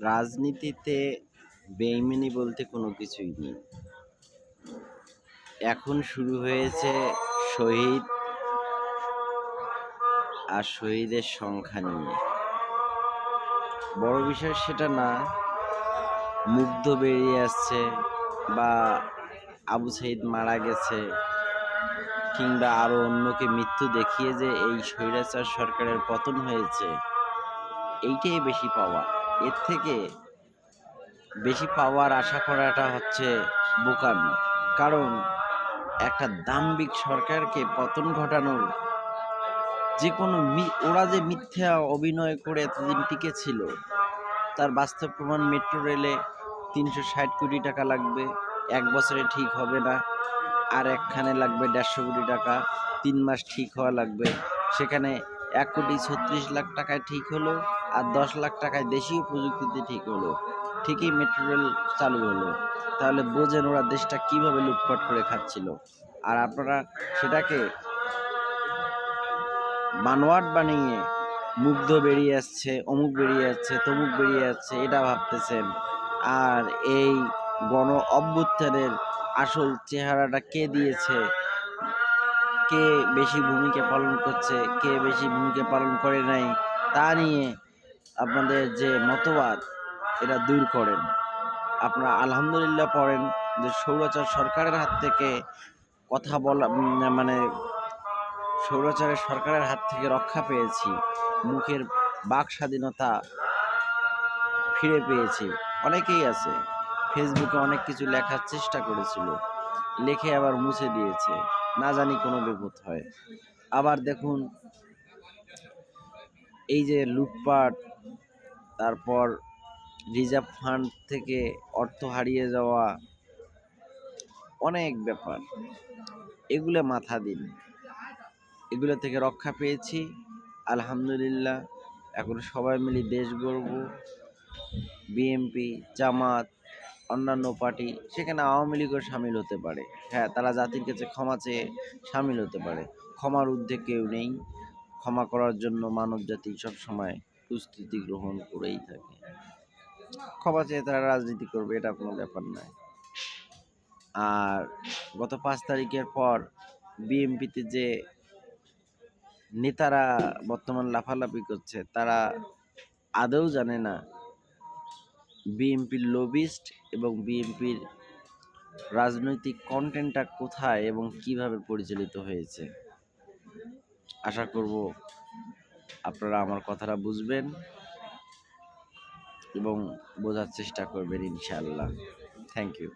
রাজনীতিতে বেইমানি বলতে কোনো কিছুই নেই। এখন শুরু হয়েছে শহীদ আর শহীদের সংখ্যা নিয়ে। বড় বিষয় সেটা না, মুগ্ধ বেরিয়ে আসছে বা আবু সাইদ মারা গেছে কিংবা আরো অন্যকে মৃত্যু দেখিয়ে যে এই স্বৈরাচার সরকারের পতন হয়েছে, এইটাই বেশি পাওয়া। এর থেকে বেশি পাওয়ার আশা করাটা হচ্ছে বোকামি। কারণ একটা দাম্ভিক সরকারকে পতন ঘটানোর যে কোনো ওরা যে মিথ্যা অভিনয় করে এতদিন টিকে ছিল, তার বাস্তব প্রমাণ মেট্রো রেলে ৩৬০ কোটি টাকা লাগবে, ১ বছরে ঠিক হবে না। আর একখানে লাগবে ১৫০ কোটি টাকা, ৩ মাস ঠিক হওয়া লাগবে। সেখানে ১,৩৬,০০,০০০ টাকায় ঠিক হলো, আর ১০ লাখ টাকায় দেশীয় প্রযুক্তিতে ঠিক হলো। ঠিকই মেট্রো রেল চালু হলো। তাহলে বোঝেন ওরা দেশটা কিভাবে লুটপাট করে খাচ্ছিল। আর আপনারা সেটাকে বানোয়াট বানিয়ে মুগ্ধ বেরিয়ে আসছে, অমুক বেরিয়ে যাচ্ছে, তমুক বেরিয়ে যাচ্ছে, এটা ভাবতেছেন। আর এই গণ অভ্যুত্থানের আসল চেহারাটা কে দিয়েছে, কে বেশি ভূমিকা পালন করছে, কে বেশি ভূমিকা পালন করে নাই, তা নিয়ে আপনাদের যে মতবাদ, এটা দূর করেন। আপনারা আলহামদুলিল্লাহ পড়েন যে স্বৈরাচার সরকারের হাত থেকে কথা বলা মানে স্বৈরাচারের সরকারের হাত থেকে রক্ষা পেয়েছি, মুখের বাক স্বাধীনতা ফিরে পেয়েছি। অনেকেই আছে ফেসবুকে অনেক কিছু লেখার চেষ্টা করেছিল, লিখে আবার মুছে দিয়েছে, না জানি কোনো বিপদ হয়। আবার দেখুন এই যে লুটপাট, তারপর রিজার্ভ ফান্ড থেকে অর্থ হারিয়ে যাওয়া, অনেক ব্যাপার, এগুলো মাথা দিন। এগুলো থেকে রক্ষা পেয়েছি আলহামদুলিল্লাহ। এখন সবাই মিলে দেশ গড়ব। বিএনপি, জামাত, অন্যান্য পার্টি, সেখানে আওয়ামী লীগও সামিল হতে পারে। হ্যাঁ, তারা জাতির কাছে ক্ষমা চেয়ে সামিল হতে পারে। ক্ষমার ঊর্ধ্বে কেউ নেই। ক্ষমা করার জন্য মানব জাতি সবসময় প্রস্তুতি গ্রহণ করেই থাকে। ক্ষমা চেয়ে তারা রাজনীতি করবে, এটা কোনো ব্যাপার নয়। আর গত ৫ তারিখের পর বিএনপিতে যে নেতারা বর্তমান লাফালাফি করছে, তারা আদৌ জানে না বিএনপির লবিস্ট এবং বিএনপির রাজনৈতিক কন্টেন্টটা কোথায় এবং কিভাবে পরিচালিত হয়েছে। আশা করব আপনারা আমার কথাটা বুঝবেন এবং বোঝার চেষ্টা করবেন ইনশাআল্লাহ। Thank you.